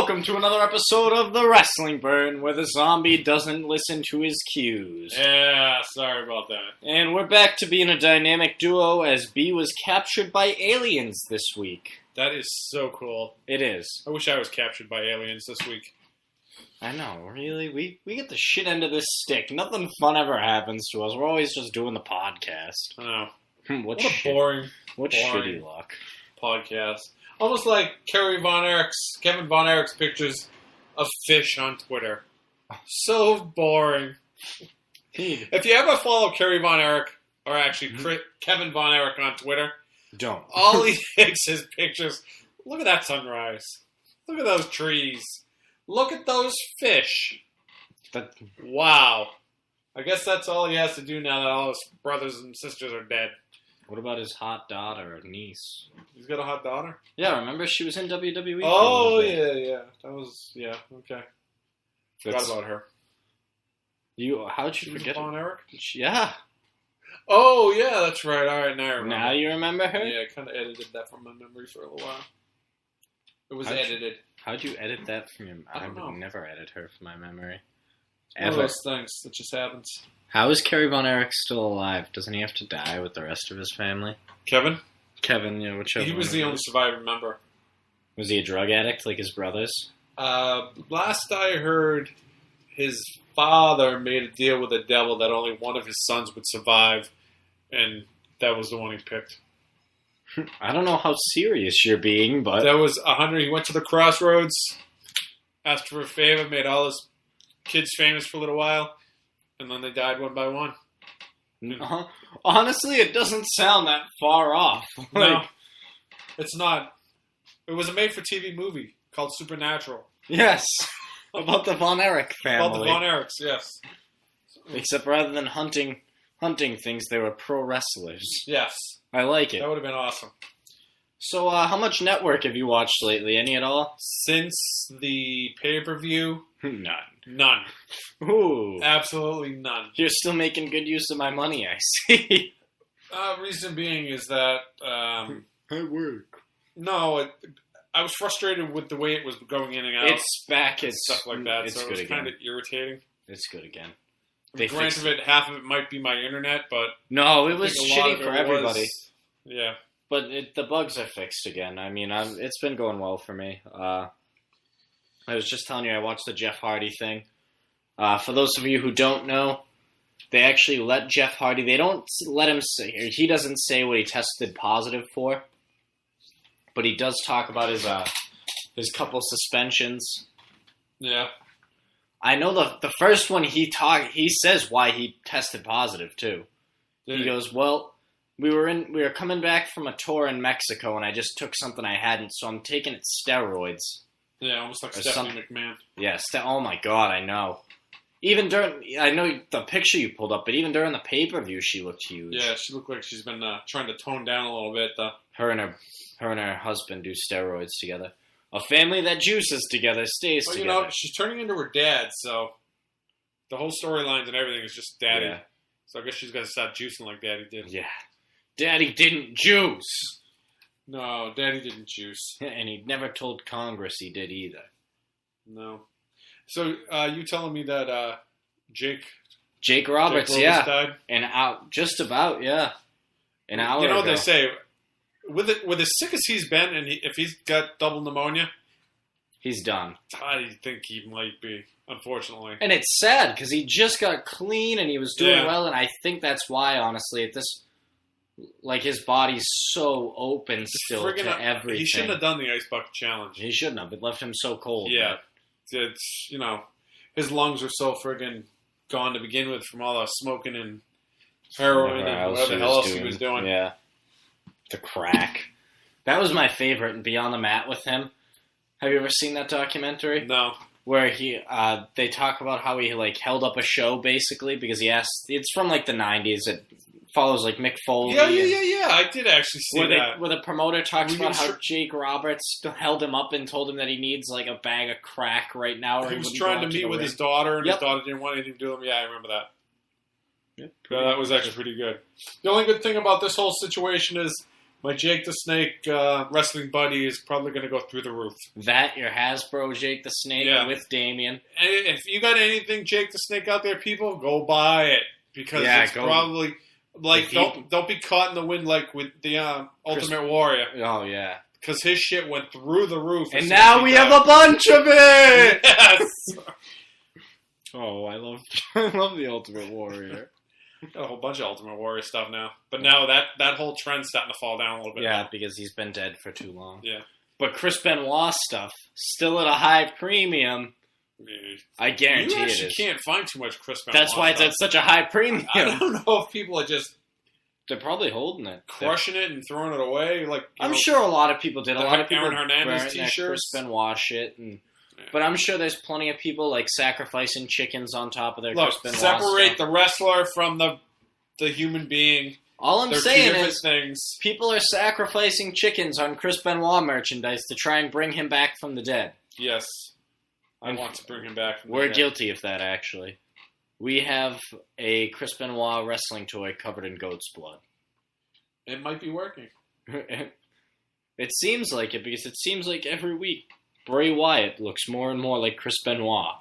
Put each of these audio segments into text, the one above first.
welcome to another episode of The Wrestling Burn, where the zombie doesn't listen to his cues. Yeah, sorry about that. And we're back to being a dynamic duo as B was captured by aliens this week. That is so cool. It is. I wish I was captured by aliens this week. I know, really? We get the shit end of this stick. Nothing fun ever happens to us. We're always just doing the podcast. I know. What a boring shitty luck. Podcast. Almost like Kevin Von Erich's pictures of fish on Twitter. So boring. If you ever follow Kerry Von Erich, or actually Kevin Von Erich on Twitter, don't. All he takes is pictures. Look at that sunrise. Look at those trees. Look at those fish. Wow. I guess that's all he has to do now that all his brothers and sisters are dead. What about his hot daughter or niece? He's got a hot daughter? Yeah, remember she was in WWE? Oh, yeah. That was, okay. Forgot about her. How'd you forget Von Erich? Yeah. Oh, yeah, that's right. All right, now I remember. Now you remember her? Yeah, I kind of edited that from my memory for a little while. It was edited. How'd you edit that from your... I don't know. would never edit her from my memory. One of those things that just happens. How is Kerry Von Erich still alive? Doesn't he have to die with the rest of his family? Kevin, whichever. He was the only surviving member. Was he a drug addict like his brothers? Last I heard, his father made a deal with the devil that only one of his sons would survive, and that was the one he picked. I don't know how serious you're being, but... That was 100. He went to the crossroads, asked for a favor, made all his kids famous for a little while, and then they died one by one. Honestly, it doesn't sound that far off. No, it's not. It was a made-for-TV movie called Supernatural. Yes, about the Von Erich family. About the Von Erichs, yes. Except rather than hunting things, they were pro wrestlers. Yes. I like it. That would have been awesome. So, how much network have you watched lately? Any at all? Since the pay-per-view? None. Ooh. Absolutely none. You're still making good use of my money, I see. Reason being is that... I work. No, I was frustrated with the way it was going in and out. It's back. It's stuff like that. It's so good it was kind of irritating. It's good again. Granted, half of it might be my internet, but... No, it was shitty for everybody. Yeah. But the bugs are fixed again. I mean, it's been going well for me. I was just telling you, I watched the Jeff Hardy thing. For those of you who don't know, they actually let Jeff Hardy... They don't let him say... He doesn't say what he tested positive for. But he does talk about his couple suspensions. Yeah. I know the first one he says why he tested positive too. He goes, well, we were coming back from a tour in Mexico and I just took something I hadn't, so I'm taking steroids. Yeah, almost like Stephanie McMahon. Yeah, oh my god, I know. Even I know the picture you pulled up, but even during the pay-per-view she looked huge. Yeah, she looked like she's been trying to tone down a little bit. Her and her husband do steroids together. A family that juices together stays together. You know, she's turning into her dad, so the whole storylines and everything is just daddy. Yeah. So I guess she's got to stop juicing like daddy did. Yeah. Daddy didn't juice. No, daddy didn't juice. And he never told Congress he did either. No. So you telling me that Jake Roberts, yeah. Died? Just about, yeah. An hour ago. You know what they say? With as sick as he's been, and if he's got double pneumonia, he's done. I think he might be, unfortunately. And it's sad because he just got clean and he was doing well, and I think that's why, honestly, at this, like his body's so open still to everything. He shouldn't have done the ice bucket challenge. He shouldn't have. It left him so cold. Yeah, it's his lungs are so friggin' gone to begin with from all the smoking and heroin and whatever the hell else he was doing. Yeah. The crack. That was my favorite in Beyond the Mat with him. Have you ever seen that documentary? No. Where they talk about how he held up a show basically because he asked. It's from the 90s. It follows Mick Foley. Yeah. I did actually see that. Where the promoter talks about how Jake Roberts held him up and told him that he needs a bag of crack right now. He was trying to meet with his daughter, and his daughter didn't want anything to do with him. Yeah, I remember that. Yep. Yeah, that was actually pretty good. The only good thing about this whole situation is My Jake the Snake wrestling buddy is probably going to go through the roof. That, your Hasbro Jake the Snake with Damien. And if you got anything Jake the Snake out there, people, go buy it. Because it's probably... Like, don't be caught in the wind like with the Ultimate Warrior. Oh, yeah. Because his shit went through the roof. And now we have a bunch of it! Yes! Oh, I love the Ultimate Warrior. Got a whole bunch of Ultimate Warrior stuff now. But now that whole trend's starting to fall down a little bit. Yeah, now. because he's been dead for too long. Yeah. But Chris Benoit stuff, still at a high premium. I guarantee you it is. You can't find too much Chris Benoit. That's why it's at such a high premium. I don't know if people are just... They're probably holding it. Crushing it and throwing it away. Like I'm sure a lot of people did. A lot of people Aaron Hernandez wearing t-shirts. Chris Benoit shit. But I'm sure there's plenty of people like sacrificing chickens on top of their Chris Benoit separate stuff. the wrestler from the human being. All I'm saying is things. People are sacrificing chickens on Chris Benoit merchandise to try and bring him back from the dead. Yes. I want to bring him back from the dead. We're dead. guilty of that, actually. We have a Chris Benoit wrestling toy covered in goat's blood. It might be working. It seems like it, because it seems like every week Bray Wyatt looks more and more like Chris Benoit.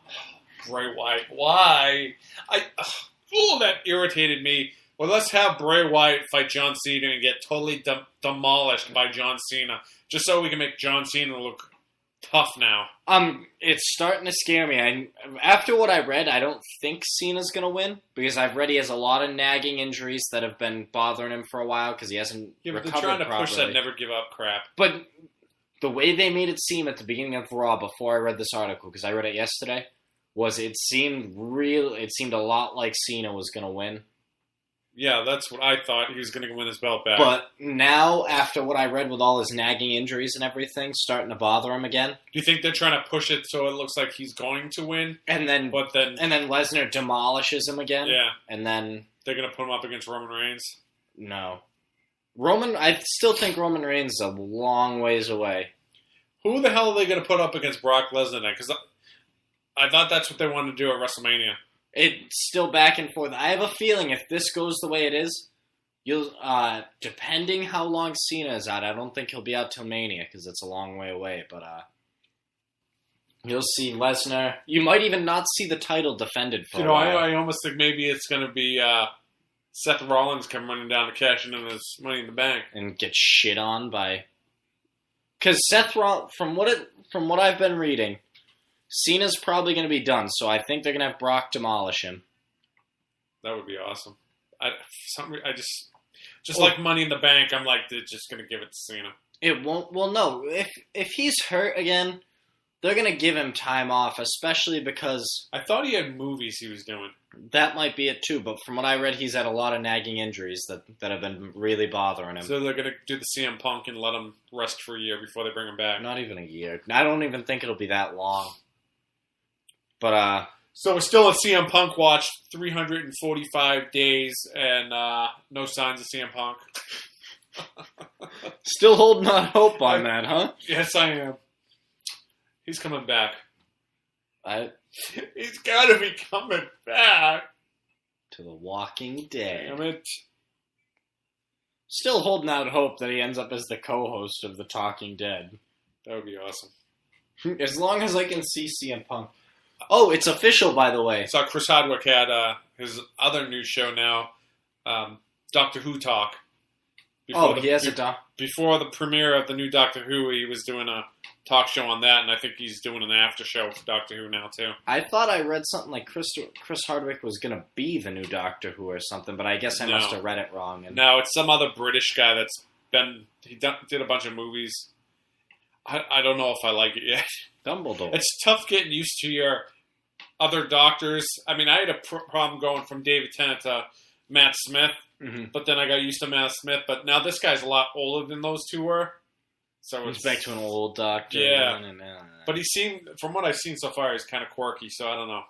Bray Wyatt. Why? That irritated me. Well, let's have Bray Wyatt fight John Cena and get totally demolished by John Cena, just so we can make John Cena look tough now. It's starting to scare me. After what I read, I don't think Cena's going to win, because I've read he has a lot of nagging injuries that have been bothering him for a while, because he hasn't recovered they're trying to properly. push that never give up crap. But the way they made it seem at the beginning of Raw, before I read this article, because I read it yesterday, was it seemed a lot like Cena was going to win. Yeah, that's what I thought. He was going to win his belt back. But now, after what I read with all his nagging injuries and everything, starting to bother him again. Do you think they're trying to push it so it looks like he's going to win? And then Lesnar demolishes him again? Yeah. And then... They're going to put him up against Roman Reigns? No. I still think Roman Reigns is a long ways away. Who the hell are they going to put up against Brock Lesnar then? Because I thought that's what they wanted to do at WrestleMania. It's still back and forth. I have a feeling if this goes the way it is, you'll depending how long Cena is out, I don't think he'll be out till Mania because it's a long way away. But you'll see Lesnar. You might even not see the title defended for a while. I almost think maybe it's going to be Seth Rollins come running down to cash in his Money in the Bank and get shit on by. Because Seth Rollins, from what I've been reading, Cena's probably going to be done, so I think they're going to have Brock demolish him. That would be awesome. I like Money in the Bank, I'm like, they're just going to give it to Cena. It won't. Well, no. If he's hurt again, they're going to give him time off, especially because... I thought he had movies he was doing. That might be it, too, but from what I read, he's had a lot of nagging injuries that have been really bothering him. So they're going to do the CM Punk and let him rest for a year before they bring him back? Not even a year. I don't even think it'll be that long. But, So we're still at CM Punk watch, 345 days, and no signs of CM Punk. Still holding on hope on that, huh? Yes, I am. He's coming back. He's got to be coming back. To The Walking Dead. Damn it. Still holding out hope that he ends up as the co-host of The Talking Dead. That would be awesome. As long as I can see CM Punk. Oh, it's official, by the way. I saw Chris Hardwick had his other new show now, Doctor Who Talk. Before the premiere of the new Doctor Who, he was doing a talk show on that, and I think he's doing an after show for Doctor Who now, too. I thought I read something like Chris Hardwick was going to be the new Doctor Who or something, but I guess I must have read it wrong. No, it's some other British guy he did a bunch of movies. I don't know if I like it yet. Dumbledore. It's tough getting used to your other doctors. I mean, I had a problem going from David Tennant to Matt Smith, but then I got used to Matt Smith. But now this guy's a lot older than those two were. So it's back to an old doctor. Yeah. But from what I've seen so far, he's kind of quirky, so I don't know.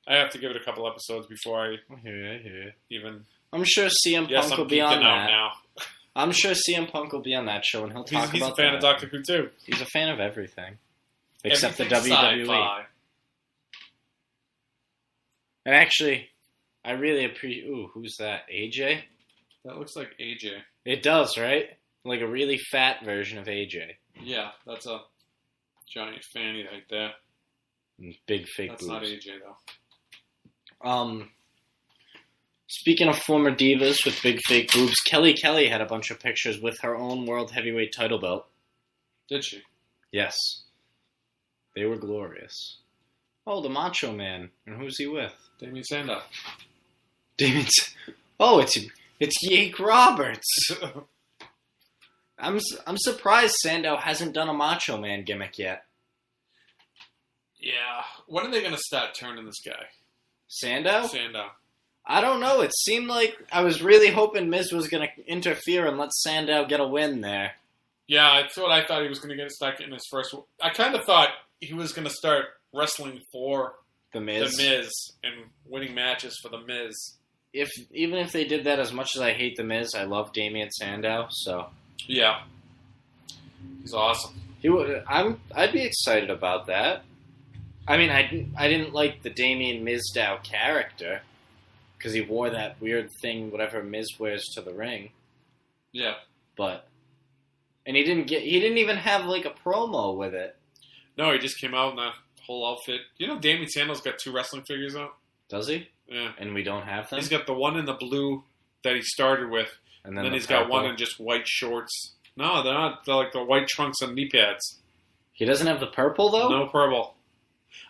I have to give it a couple episodes before I hear even... I'm sure CM Punk will be on that. Now. I'm sure CM Punk will be on that show, and he'll talk about that. He's a fan of Doctor Who, too. He's a fan of everything. Except everything the WWE. Sci-fi. And actually, I really appreciate... Ooh, who's that? AJ? That looks like AJ. It does, right? Like a really fat version of AJ. Yeah, that's a giant fanny right there. And big fake That's boobs. not AJ, though. Speaking of former divas with big fake boobs, Kelly had a bunch of pictures with her own world heavyweight title belt. Did she? Yes. They were glorious. Oh, the Macho Man. And who's he with? Damien Sandow. Damien. Oh, it's Jake Roberts. I'm surprised Sandow hasn't done a Macho Man gimmick yet. Yeah. When are they going to start turning this guy? Sandow? Sandow. I don't know. It seemed like I was really hoping Miz was going to interfere and let Sandow get a win there. Yeah, I thought he was going to start getting his first. I kind of thought he was going to start wrestling for The Miz. And winning matches for The Miz. Even if they did that, as much as I hate The Miz, I love Damien Sandow. So yeah, he's awesome. I'd be excited about that. I mean, I didn't like the Damien Mizdow character because he wore that weird thing, whatever Miz wears to the ring. Yeah, and he didn't even have like a promo with it. No, he just came out in that whole outfit. You know, Damien Sandow's got 2 wrestling figures out. Does he? Yeah, and we don't have them. He's got the one in the blue that he started with, and then he's got one in just white shorts. No, they're not. They're like the white trunks and knee pads. He doesn't have the purple though. No purple.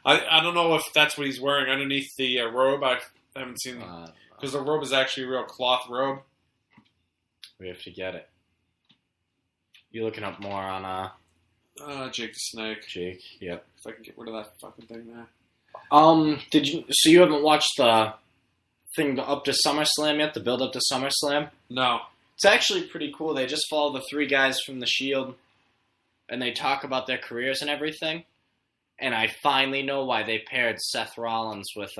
I don't know if that's what he's wearing underneath the robe. I haven't seen because the robe is actually a real cloth robe. We have to get it. You looking up more on Jake the Snake. Jake, yep. If I can get rid of that fucking thing there. So you haven't watched the thing up to SummerSlam yet? The build up to SummerSlam? No. It's actually pretty cool. They just follow the 3 guys from the Shield, and they talk about their careers and everything. And I finally know why they paired Seth Rollins with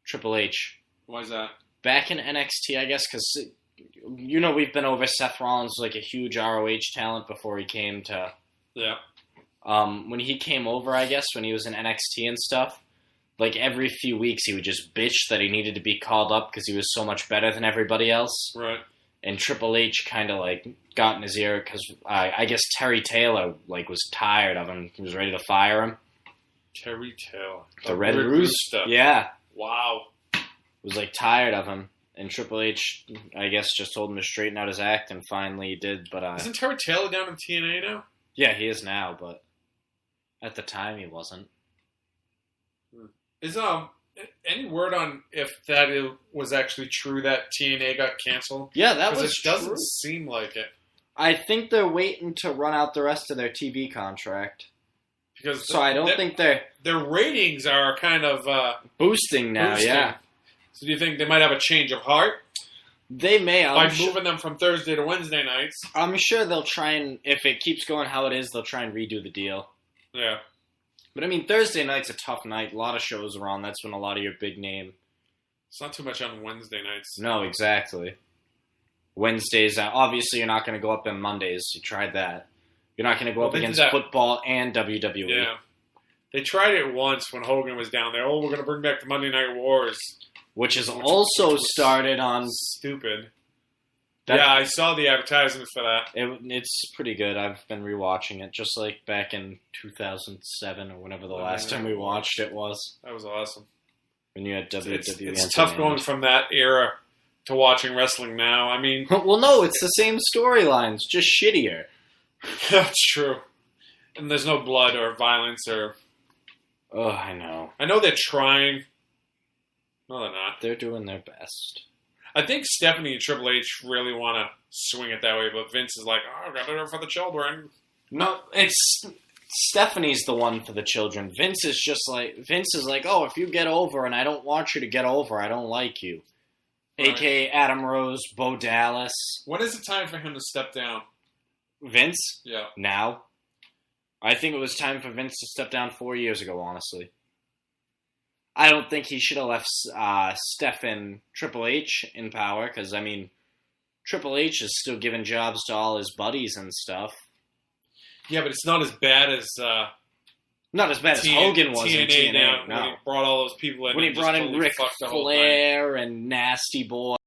Triple H. Why is that? Back in NXT, I guess, because we've been over Seth Rollins like a huge ROH talent before he came to. Yeah. When he came over, I guess, when he was in NXT and stuff, like every few weeks he would just bitch that he needed to be called up because he was so much better than everybody else. Right. And Triple H kind of like got in his ear because I guess Terry Taylor like was tired of him. He was ready to fire him. Terry Taylor. The Red Rooster. Yeah. Wow. Was like tired of him. And Triple H, I guess, just told him to straighten out his act, and finally he did. But isn't Terry Taylor down in TNA now? Yeah, he is now, but at the time he wasn't. Is any word on if that was actually true that TNA got canceled? Yeah, that was it doesn't seem like it. I think they're waiting to run out the rest of their TV contract. Because I don't think their ratings are kind of boosting now. Yeah. So do you think they might have a change of heart? They may. By moving them from Thursday to Wednesday nights. I'm sure they'll try and, if it keeps going how it is, they'll try and redo the deal. Yeah. But I mean, Thursday night's a tough night. A lot of shows are on. That's when a lot of your big name. It's not too much on Wednesday nights. No, exactly. Wednesdays, obviously you're not going to go up on Mondays. You tried that. You're not going to go up against football and WWE. Yeah. They tried it once when Hogan was down there. Oh, we're going to bring back the Monday Night Wars. Which is also started on... Stupid. Yeah, I saw the advertisement for that. It's pretty good. I've been rewatching it, just like back in 2007 or whenever the last time we watched it was. That was awesome. When you had WWE. It's tough going from that era to watching wrestling now. I mean... Well, no, it's the same storylines, just shittier. That's true. And there's no blood or violence or... Oh, I know. I know they're trying. No, they're not. They're doing their best. I think Stephanie and Triple H really want to swing it that way, but Vince is like, oh, I've got to do it for the children. No, it's... Stephanie's the one for the children. Vince is like, oh, if you get over and I don't want you to get over, I don't like you. Right. A.K.A. Adam Rose, Bo Dallas. When is it time for him to step down? Vince? Yeah. Now? I think it was time for Vince to step down 4 years ago, honestly. I don't think he should have left Steph and Triple H in power, because, I mean, Triple H is still giving jobs to all his buddies and stuff. Yeah, but it's not as bad as... not as bad as Hogan was in TNA. When he brought all those people in. When he brought in Ric Flair and Nasty Boy.